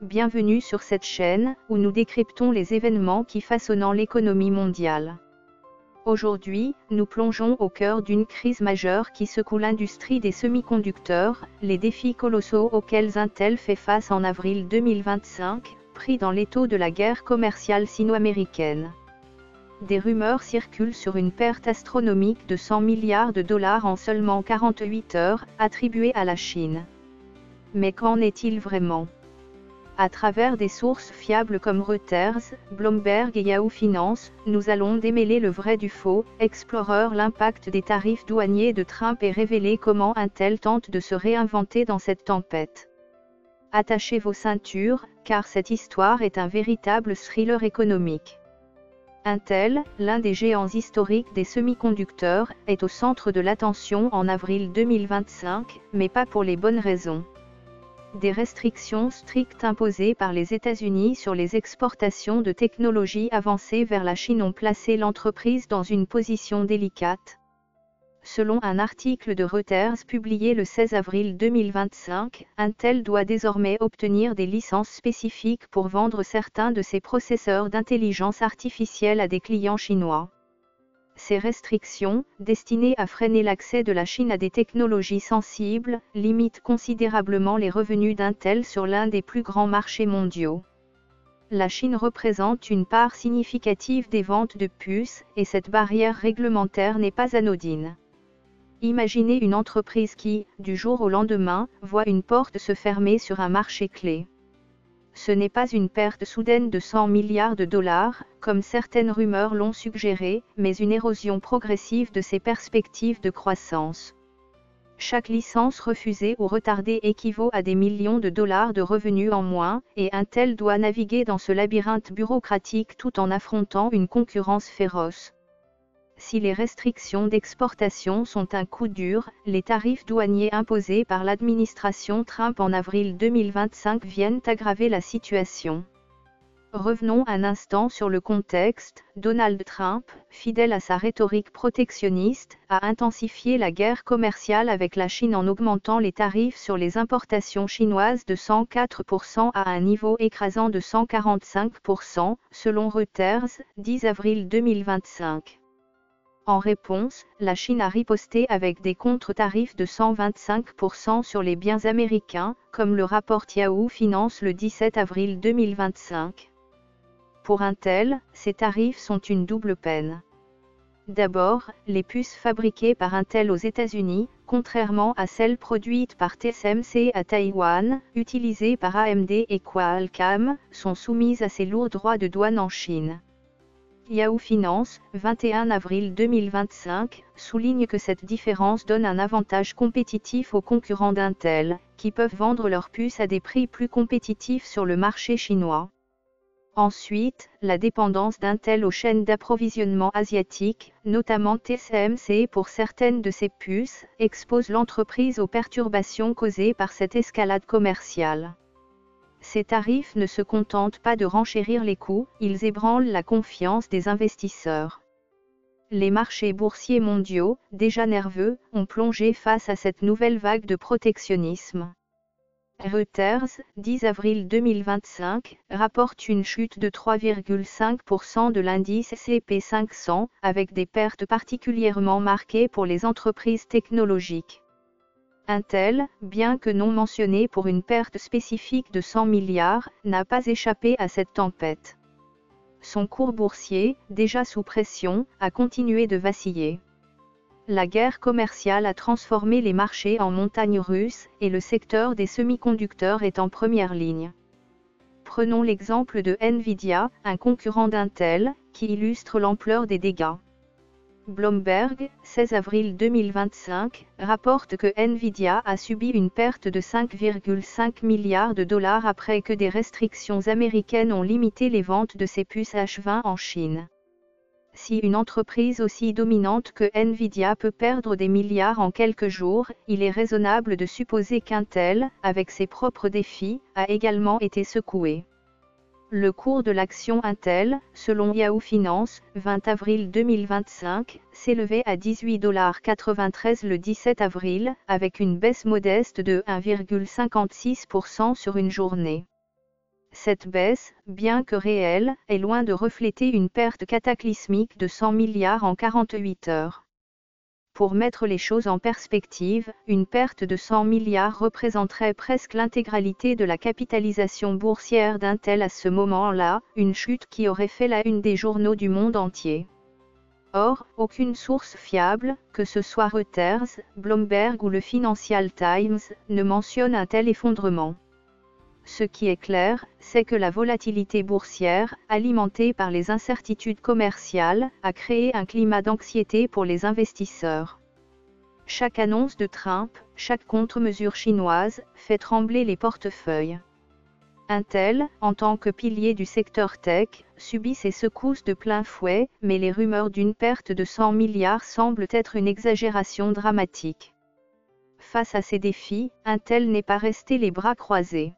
Bienvenue sur cette chaîne, où nous décryptons les événements qui façonnent l'économie mondiale. Aujourd'hui, nous plongeons au cœur d'une crise majeure qui secoue l'industrie des semi-conducteurs, les défis colossaux auxquels Intel fait face en avril 2025, pris dans l'étau de la guerre commerciale sino-américaine. Des rumeurs circulent sur une perte astronomique de 100 milliards de dollars en seulement 48 heures, attribuée à la Chine. Mais qu'en est-il vraiment ? À travers des sources fiables comme Reuters, Bloomberg et Yahoo Finance, nous allons démêler le vrai du faux, explorer l'impact des tarifs douaniers de Trump et révéler comment Intel tente de se réinventer dans cette tempête. Attachez vos ceintures, car cette histoire est un véritable thriller économique. Intel, l'un des géants historiques des semi-conducteurs, est au centre de l'attention en avril 2025, mais pas pour les bonnes raisons. Des restrictions strictes imposées par les États-Unis sur les exportations de technologies avancées vers la Chine ont placé l'entreprise dans une position délicate. Selon un article de Reuters publié le 16 avril 2025, Intel doit désormais obtenir des licences spécifiques pour vendre certains de ses processeurs d'intelligence artificielle à des clients chinois. Ces restrictions, destinées à freiner l'accès de la Chine à des technologies sensibles, limitent considérablement les revenus d'Intel sur l'un des plus grands marchés mondiaux. La Chine représente une part significative des ventes de puces, et cette barrière réglementaire n'est pas anodine. Imaginez une entreprise qui, du jour au lendemain, voit une porte se fermer sur un marché clé. Ce n'est pas une perte soudaine de 100 milliards de dollars, comme certaines rumeurs l'ont suggéré, mais une érosion progressive de ses perspectives de croissance. Chaque licence refusée ou retardée équivaut à des millions de dollars de revenus en moins, et Intel doit naviguer dans ce labyrinthe bureaucratique tout en affrontant une concurrence féroce. Si les restrictions d'exportation sont un coup dur, les tarifs douaniers imposés par l'administration Trump en avril 2025 viennent aggraver la situation. Revenons un instant sur le contexte. Donald Trump, fidèle à sa rhétorique protectionniste, a intensifié la guerre commerciale avec la Chine en augmentant les tarifs sur les importations chinoises de 104% à un niveau écrasant de 145%, selon Reuters, 10 avril 2025. En réponse, la Chine a riposté avec des contre-tarifs de 125% sur les biens américains, comme le rapporte Yahoo Finance le 17 avril 2025. Pour Intel, ces tarifs sont une double peine. D'abord, les puces fabriquées par Intel aux États-Unis, contrairement à celles produites par TSMC à Taïwan, utilisées par AMD et Qualcomm, sont soumises à ces lourds droits de douane en Chine. Yahoo Finance, 21 avril 2025, souligne que cette différence donne un avantage compétitif aux concurrents d'Intel, qui peuvent vendre leurs puces à des prix plus compétitifs sur le marché chinois. Ensuite, la dépendance d'Intel aux chaînes d'approvisionnement asiatiques, notamment TSMC pour certaines de ses puces, expose l'entreprise aux perturbations causées par cette escalade commerciale. Ces tarifs ne se contentent pas de renchérir les coûts, ils ébranlent la confiance des investisseurs. Les marchés boursiers mondiaux, déjà nerveux, ont plongé face à cette nouvelle vague de protectionnisme. Reuters, 10 avril 2025, rapporte une chute de 3,5% de l'indice S&P 500, avec des pertes particulièrement marquées pour les entreprises technologiques. Intel, bien que non mentionné pour une perte spécifique de 100 milliards, n'a pas échappé à cette tempête. Son cours boursier, déjà sous pression, a continué de vaciller. La guerre commerciale a transformé les marchés en montagnes russes, et le secteur des semi-conducteurs est en première ligne. Prenons l'exemple de Nvidia, un concurrent d'Intel, qui illustre l'ampleur des dégâts. Bloomberg, 16 avril 2025, rapporte que Nvidia a subi une perte de 5,5 milliards de dollars après que des restrictions américaines ont limité les ventes de ses puces H20 en Chine. Si une entreprise aussi dominante que Nvidia peut perdre des milliards en quelques jours, il est raisonnable de supposer qu'Intel, avec ses propres défis, a également été secoué. Le cours de l'action Intel, selon Yahoo Finance, 20 avril 2025, s'élevait à 18,93$ le 17 avril, avec une baisse modeste de 1,56% sur une journée. Cette baisse, bien que réelle, est loin de refléter une perte cataclysmique de 100 milliards en 48 heures. Pour mettre les choses en perspective, une perte de 100 milliards représenterait presque l'intégralité de la capitalisation boursière d'Intel à ce moment-là, une chute qui aurait fait la une des journaux du monde entier. Or, aucune source fiable, que ce soit Reuters, Bloomberg ou le Financial Times, ne mentionne un tel effondrement. Ce qui est clair, c'est que la volatilité boursière, alimentée par les incertitudes commerciales, a créé un climat d'anxiété pour les investisseurs. Chaque annonce de Trump, chaque contre-mesure chinoise, fait trembler les portefeuilles. Intel, en tant que pilier du secteur tech, subit ces secousses de plein fouet, mais les rumeurs d'une perte de 100 milliards semblent être une exagération dramatique. Face à ces défis, Intel n'est pas resté les bras croisés.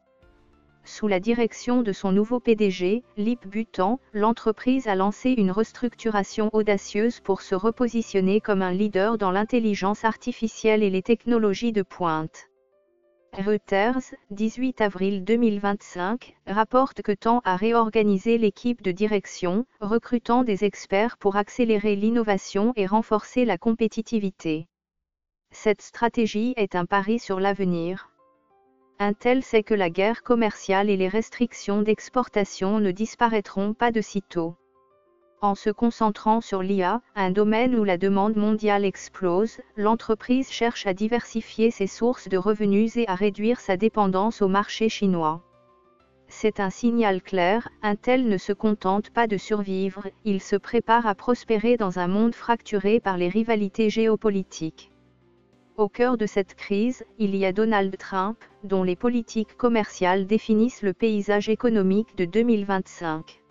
Sous la direction de son nouveau PDG, Lip Butan, l'entreprise a lancé une restructuration audacieuse pour se repositionner comme un leader dans l'intelligence artificielle et les technologies de pointe. Reuters, 18 avril 2025, rapporte que Tan a réorganisé l'équipe de direction, recrutant des experts pour accélérer l'innovation et renforcer la compétitivité. Cette stratégie est un pari sur l'avenir. Intel sait que la guerre commerciale et les restrictions d'exportation ne disparaîtront pas de sitôt. En se concentrant sur l'IA, un domaine où la demande mondiale explose, l'entreprise cherche à diversifier ses sources de revenus et à réduire sa dépendance au marché chinois. C'est un signal clair, Intel ne se contente pas de survivre, il se prépare à prospérer dans un monde fracturé par les rivalités géopolitiques. Au cœur de cette crise, il y a Donald Trump, dont les politiques commerciales définissent le paysage économique de 2025.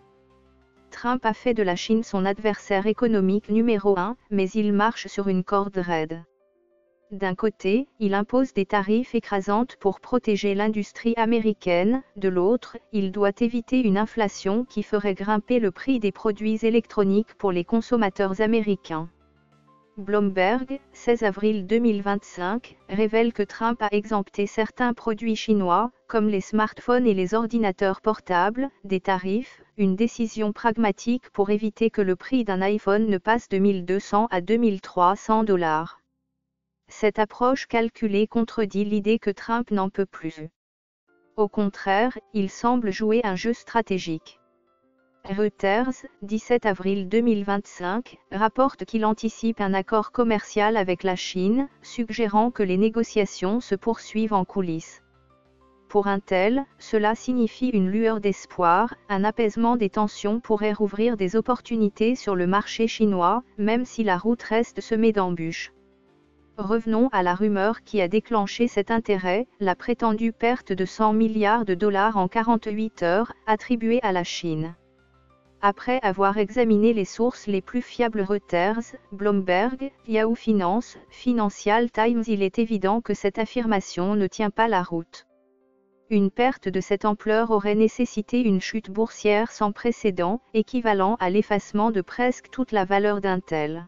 Trump a fait de la Chine son adversaire économique numéro 1, mais il marche sur une corde raide. D'un côté, il impose des tarifs écrasantes pour protéger l'industrie américaine, de l'autre, il doit éviter une inflation qui ferait grimper le prix des produits électroniques pour les consommateurs américains. Bloomberg, 16 avril 2025, révèle que Trump a exempté certains produits chinois, comme les smartphones et les ordinateurs portables, des tarifs, une décision pragmatique pour éviter que le prix d'un iPhone ne passe de 1 200 à 2 300 $. Cette approche calculée contredit l'idée que Trump n'en peut plus. Au contraire, il semble jouer un jeu stratégique. Reuters, 17 avril 2025, rapporte qu'il anticipe un accord commercial avec la Chine, suggérant que les négociations se poursuivent en coulisses. Pour Intel, cela signifie une lueur d'espoir, un apaisement des tensions pourrait rouvrir des opportunités sur le marché chinois, même si la route reste semée d'embûches. Revenons à la rumeur qui a déclenché cet intérêt, la prétendue perte de 100 milliards de dollars en 48 heures, attribuée à la Chine. Après avoir examiné les sources les plus fiables Reuters, Bloomberg, Yahoo Finance, Financial Times, il est évident que cette affirmation ne tient pas la route. Une perte de cette ampleur aurait nécessité une chute boursière sans précédent, équivalent à l'effacement de presque toute la valeur d'Intel.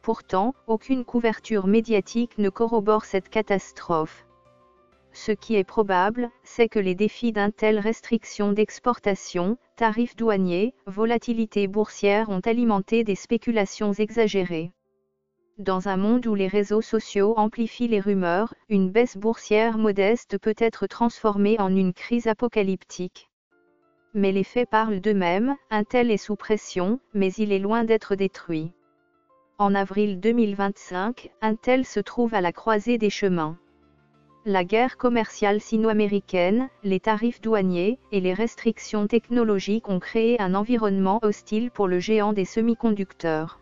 Pourtant, aucune couverture médiatique ne corrobore cette catastrophe. Ce qui est probable, c'est que les défis d'Intel, restrictions d'exportation, tarifs douaniers, volatilité boursière ont alimenté des spéculations exagérées. Dans un monde où les réseaux sociaux amplifient les rumeurs, une baisse boursière modeste peut être transformée en une crise apocalyptique. Mais les faits parlent d'eux-mêmes, Intel est sous pression, mais il est loin d'être détruit. En avril 2025, Intel se trouve à la croisée des chemins. La guerre commerciale sino-américaine, les tarifs douaniers et les restrictions technologiques ont créé un environnement hostile pour le géant des semi-conducteurs.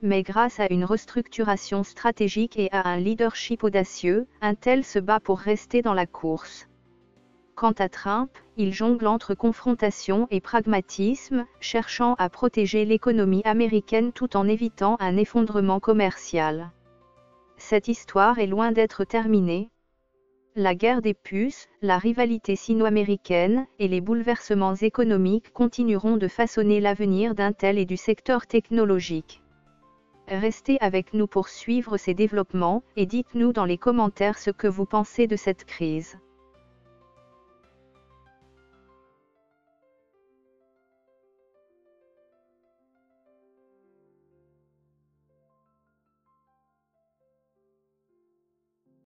Mais grâce à une restructuration stratégique et à un leadership audacieux, Intel se bat pour rester dans la course. Quant à Trump, il jongle entre confrontation et pragmatisme, cherchant à protéger l'économie américaine tout en évitant un effondrement commercial. Cette histoire est loin d'être terminée. La guerre des puces, la rivalité sino-américaine et les bouleversements économiques continueront de façonner l'avenir d'Intel et du secteur technologique. Restez avec nous pour suivre ces développements et dites-nous dans les commentaires ce que vous pensez de cette crise.